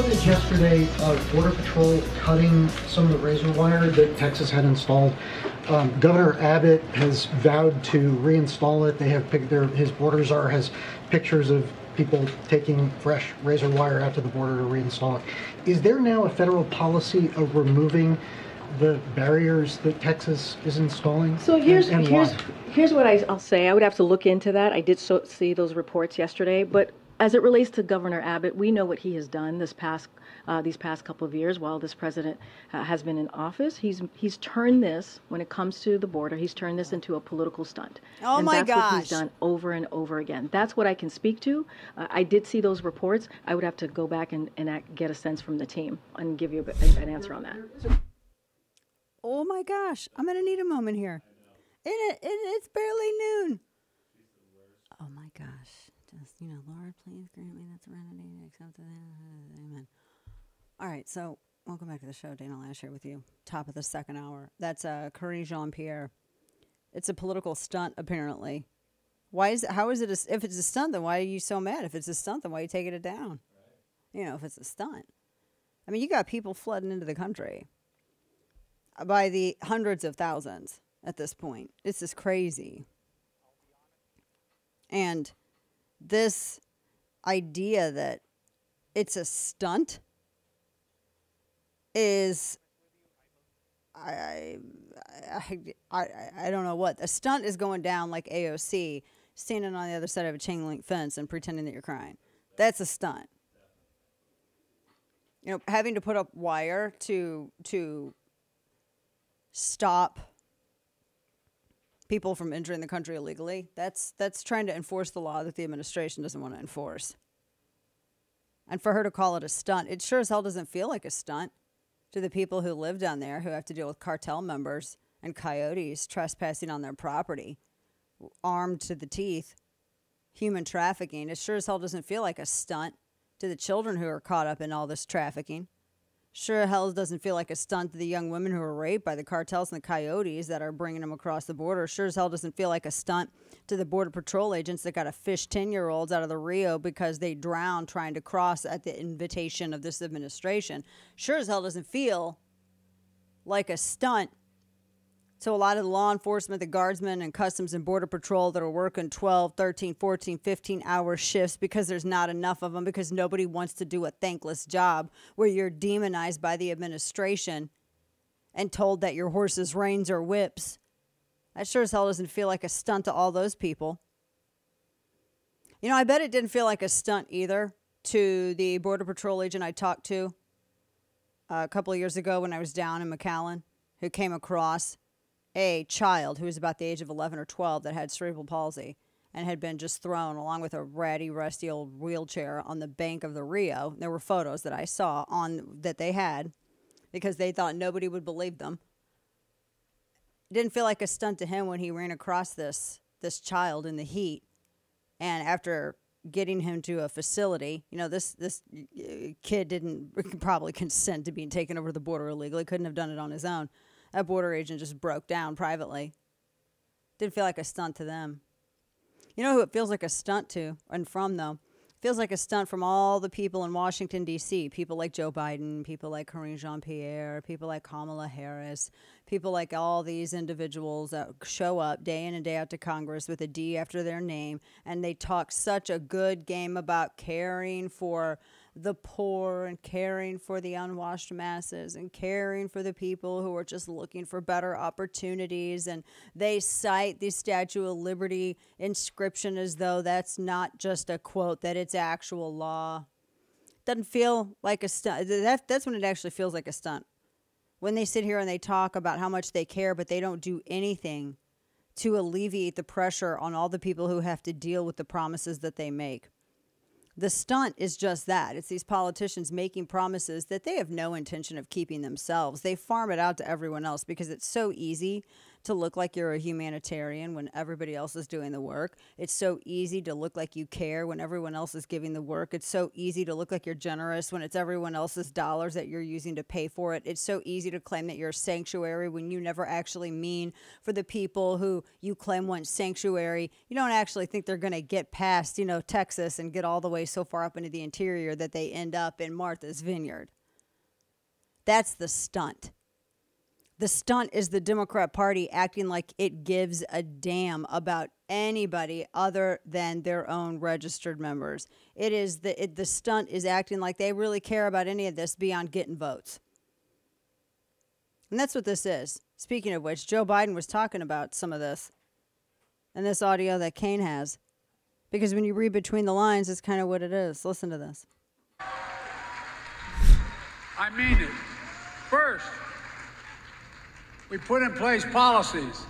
footage yesterday of Border Patrol cutting some of the razor wire that Texas had installed. Governor Abbott has vowed to reinstall it. They have his border czar has pictures of people taking fresh razor wire out to the border to reinstall it. Is there now a federal policy of removing the barriers that Texas is installing? So here's what I'll say. I would have to look into that. I did see those reports yesterday, but as it relates to Governor Abbott, we know what he has done these past couple of years while this president has been in office. He's turned this, when it comes to the border, he's turned this into a political stunt. Oh, and my that's gosh. what he's done over and over again. That's what I can speak to. I did see those reports. I would have to go back and get a sense from the team and give you an answer on that. Oh my gosh, I'm going to need a moment here. It's barely noon. Oh my gosh. Just, Lord, please grant me that serenity to accept it. Amen. All right, so welcome back to the show. Dana Loesch here with you. Top of the second hour. That's Karine Jean-Pierre. It's a political stunt, apparently. How is it, if it's a stunt, then why are you so mad? If it's a stunt, then why are you taking it down? Right. If it's a stunt. I mean, you got people flooding into the country by the hundreds of thousands at this point. This is crazy. And this idea that it's a stunt is, I don't know what. A stunt is going down like AOC, standing on the other side of a chain link fence and pretending that you're crying. That's a stunt. Having to put up wire to stop people from entering the country illegally, that's trying to enforce the law that the administration doesn't want to enforce. And for her to call it a stunt, it sure as hell doesn't feel like a stunt to the people who live down there who have to deal with cartel members and coyotes trespassing on their property, armed to the teeth, human trafficking. It sure as hell doesn't feel like a stunt to the children who are caught up in all this trafficking. Sure hell doesn't feel like a stunt to the young women who are raped by the cartels and the coyotes that are bringing them across the border. Sure as hell doesn't feel like a stunt to the Border Patrol agents that got to fish 10-year-olds out of the Rio because they drowned trying to cross at the invitation of this administration. Sure as hell doesn't feel like a stunt to a lot of the law enforcement, the guardsmen and Customs and Border Patrol that are working 12, 13, 14, 15-hour shifts because there's not enough of them, because nobody wants to do a thankless job where you're demonized by the administration and told that your horse's reins are whips. That sure as hell doesn't feel like a stunt to all those people. I bet it didn't feel like a stunt either to the Border Patrol agent I talked to a couple of years ago when I was down in McAllen, who came across a child who was about the age of 11 or 12 that had cerebral palsy and had been just thrown along with a ratty, rusty old wheelchair on the bank of the Rio. There were photos that I saw that they had because they thought nobody would believe them. It didn't feel like a stunt to him when he ran across this child in the heat. And after getting him to a facility, this kid didn't probably consent to being taken over the border illegally, couldn't have done it on his own. That border agent just broke down privately. Didn't feel like a stunt to them. You know who it feels like a stunt to and from, though? It feels like a stunt from all the people in Washington, D.C., people like Joe Biden, people like Karine Jean-Pierre, people like Kamala Harris, people like all these individuals that show up day in and day out to Congress with a D after their name, and they talk such a good game about caring for the poor and caring for the unwashed masses and caring for the people who are just looking for better opportunities. And they cite the Statue of Liberty inscription as though that's not just a quote, that it's actual law. Doesn't feel like a stunt. That's when it actually feels like a stunt. When they sit here and they talk about how much they care, but they don't do anything to alleviate the pressure on all the people who have to deal with the promises that they make. The stunt is just that. It's these politicians making promises that they have no intention of keeping themselves. They farm it out to everyone else because it's so easy to look like you're a humanitarian when everybody else is doing the work. It's so easy to look like you care when everyone else is giving the work. It's so easy to look like you're generous when it's everyone else's dollars that you're using to pay for it. It's so easy to claim that you're a sanctuary when you never actually mean for the people who you claim want sanctuary. You don't actually think they're going to get past, Texas and get all the way so far up into the interior that they end up in Martha's Vineyard. That's the stunt. The stunt is the Democrat Party acting like it gives a damn about anybody other than their own registered members. The stunt is acting like they really care about any of this beyond getting votes. And that's what this is. Speaking of which, Joe Biden was talking about some of this in this audio that Kane has. Because when you read between the lines, it's kind of what it is. Listen to this. I mean it. First, we put in place policies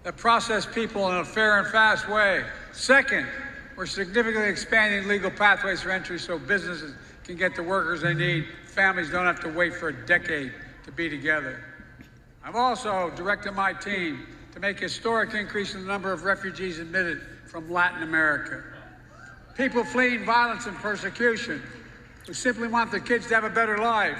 that process people in a fair and fast way. Second, we're significantly expanding legal pathways for entry so businesses can get the workers they need. Families don't have to wait for a decade to be together. I've also directed my team to make a historic increase in the number of refugees admitted from Latin America. People fleeing violence and persecution who simply want their kids to have a better life.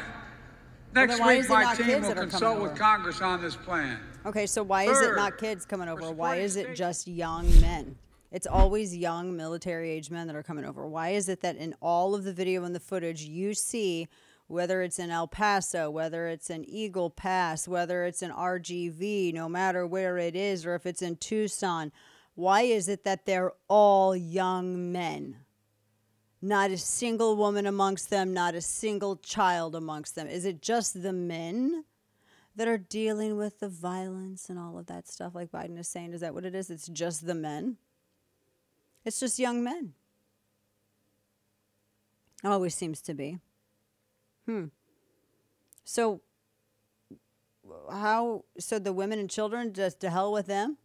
Next week, my team will consult with Congress on this plan. Okay, so why is it not kids coming over? Why is it just young men? It's always young military-age men that are coming over. Why is it that in all of the video and the footage you see, whether it's in El Paso, whether it's in Eagle Pass, whether it's in RGV, no matter where it is, or if it's in Tucson, why is it that they're all young men? Not a single woman amongst them, not a single child amongst them. Is it just the men that are dealing with the violence and all of that stuff like Biden is saying? Is that what it is? It's just the men? It's just young men. Always seems to be. So the women and children, just to hell with them?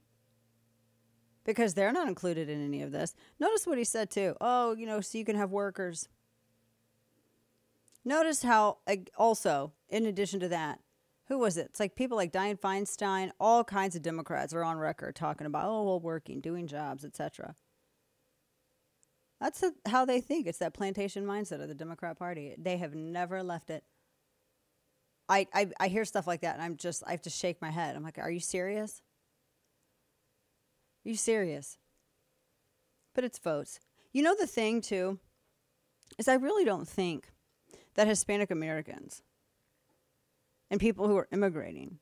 Because they're not included in any of this. Notice what he said, too. Oh, so you can have workers. Notice how, also, in addition to that, who was it? It's like people like Dianne Feinstein, all kinds of Democrats are on record talking about, working, doing jobs, etc. That's how they think. It's that plantation mindset of the Democrat Party. They have never left it. I hear stuff like that, and I have to shake my head. I'm like, are you serious? Are you serious? But it's votes. The thing, too, is I really don't think that Hispanic Americans and people who are immigrating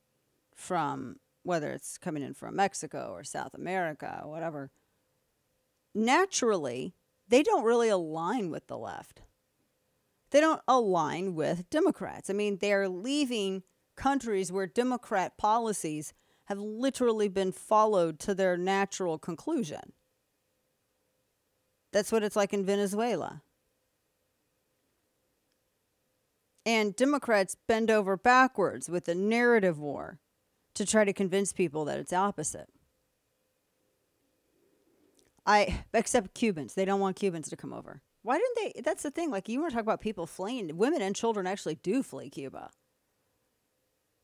from, whether it's coming in from Mexico or South America or whatever, naturally, they don't really align with the left. They don't align with Democrats. I mean, they're leaving countries where Democrat policies have literally been followed to their natural conclusion. That's what it's like in Venezuela. And Democrats bend over backwards with a narrative war to try to convince people that it's opposite. Except Cubans. They don't want Cubans to come over. Why didn't they? That's the thing. Like, you want to talk about people fleeing. Women and children actually do flee Cuba.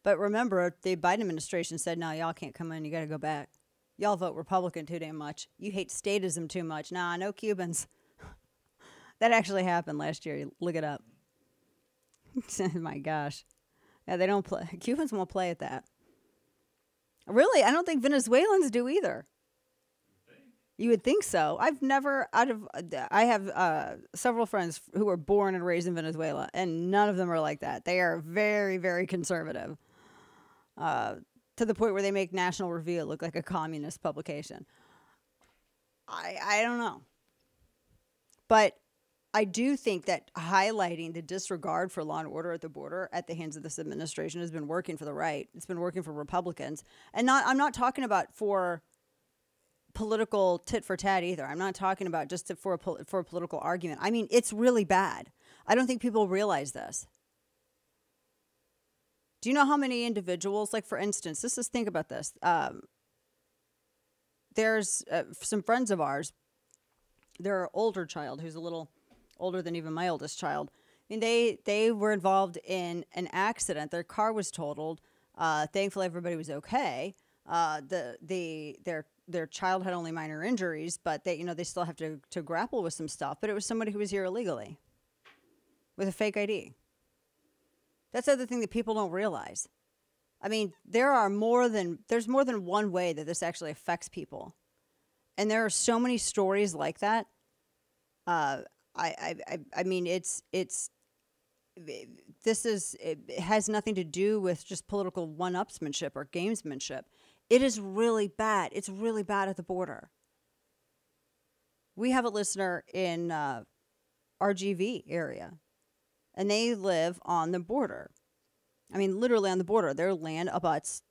But remember, the Biden administration said, no, y'all can't come in. You got to go back. Y'all vote Republican too damn much. You hate statism too much. Nah, no Cubans. That actually happened last year. Look it up. My gosh. Yeah, they don't play. Cubans won't play at that. Really, I don't think Venezuelans do either. You would think so. I have several friends who were born and raised in Venezuela, and none of them are like that. They are very, very conservative. To the point where they make National Review look like a communist publication. I don't know. But I do think that highlighting the disregard for law and order at the border at the hands of this administration has been working for the right. It's been working for Republicans. And I'm not talking about for political tit for tat either. I'm not talking about just for a political argument. I mean, it's really bad. I don't think people realize this. Do you know how many individuals, like for instance, think about this. There's some friends of ours, their older child, who's a little older than even my oldest child. I mean, they were involved in an accident. Their car was totaled. Thankfully, everybody was okay. Their child had only minor injuries, but they still have to grapple with some stuff. But it was somebody who was here illegally with a fake ID. That's the other thing that people don't realize. I mean, there's more than one way that this actually affects people. And there are so many stories like that. I mean, it has nothing to do with just political one-upsmanship or gamesmanship. It is really bad. It's really bad at the border. We have a listener in RGV area, and they live on the border. I mean, literally on the border. Their land abuts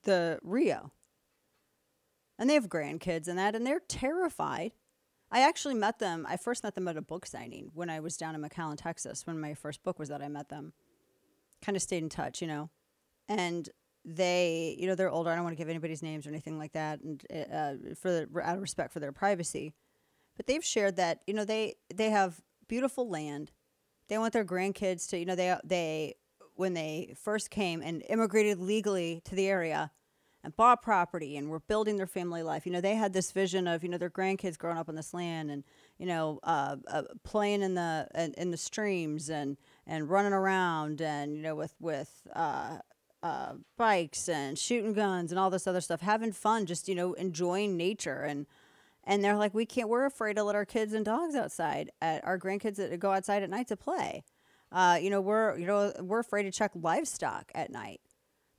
the Rio. And they have grandkids and that, and they're terrified. I first met them at a book signing when I was down in McAllen, Texas, when my first book was out. I met them. Kind of stayed in touch, And they, they're older. I don't want to give anybody's names or anything like that, and out of respect for their privacy. But they've shared that, they have beautiful land. They want their grandkids to, they when they first came and immigrated legally to the area and bought property and were building their family life, they had this vision of, their grandkids growing up on this land and, playing in the streams and running around and, with bikes and shooting guns and all this other stuff, having fun, just, enjoying nature. And they're like, we're afraid to let our kids and dogs outside, our grandkids that go outside at night to play. We're afraid to check livestock at night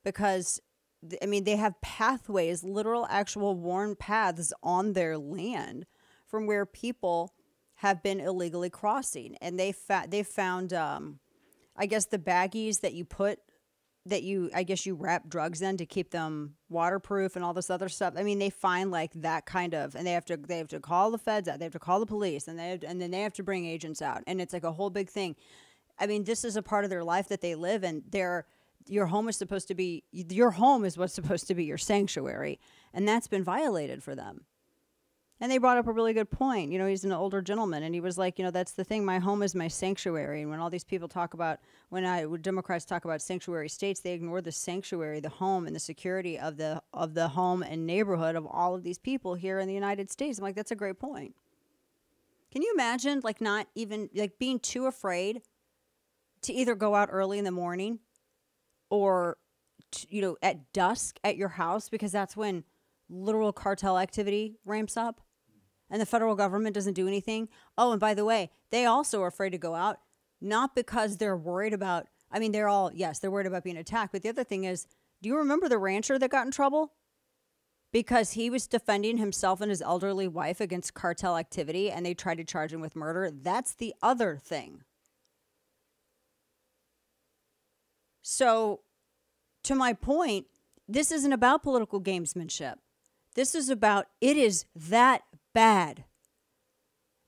because, they have pathways, literal, actual worn paths on their land from where people have been illegally crossing. And they found, I guess, the baggies that you wrap drugs in to keep them waterproof and all this other stuff. They find like that kind of, and they have to call the feds out, they have to call the police, and then they have to bring agents out, and it's like a whole big thing. This is a part of their life that they live, and your home is what's supposed to be your sanctuary, and that's been violated for them. And they brought up a really good point. He's an older gentleman, and he was like, that's the thing. My home is my sanctuary. And when all these people when Democrats talk about sanctuary states, they ignore the sanctuary, the home, and the security of the home and neighborhood of all of these people here in the United States. I'm like, that's a great point. Can you imagine, not even being too afraid to either go out early in the morning or, at dusk at your house, because that's when literal cartel activity ramps up and the federal government doesn't do anything? Oh, and by the way, they also are afraid to go out, not because they're worried about, they're worried about being attacked. But the other thing is, do you remember the rancher that got in trouble? Because he was defending himself and his elderly wife against cartel activity, and they tried to charge him with murder. That's the other thing. So, to my point, this isn't about political gamesmanship. This is about, it is that bad.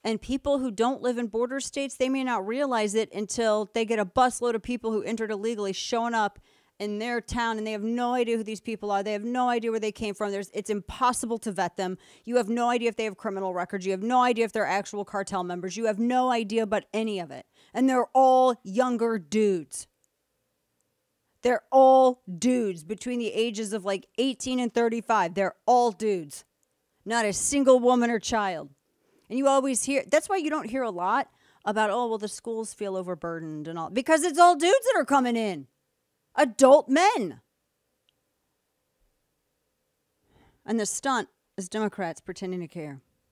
And people who don't live in border states, they may not realize it until they get a busload of people who entered illegally showing up in their town, and they have no idea who these people are. They have no idea where they came from. It's impossible to vet them. You have no idea if they have criminal records. You have no idea if they're actual cartel members. You have no idea about any of it. And they're all younger dudes. They're all dudes between the ages of 18 and 35. They're all dudes. Not a single woman or child. And you always hear, that's why you don't hear a lot about, the schools feel overburdened and all. Because it's all dudes that are coming in. Adult men. And the stunt is Democrats pretending to care.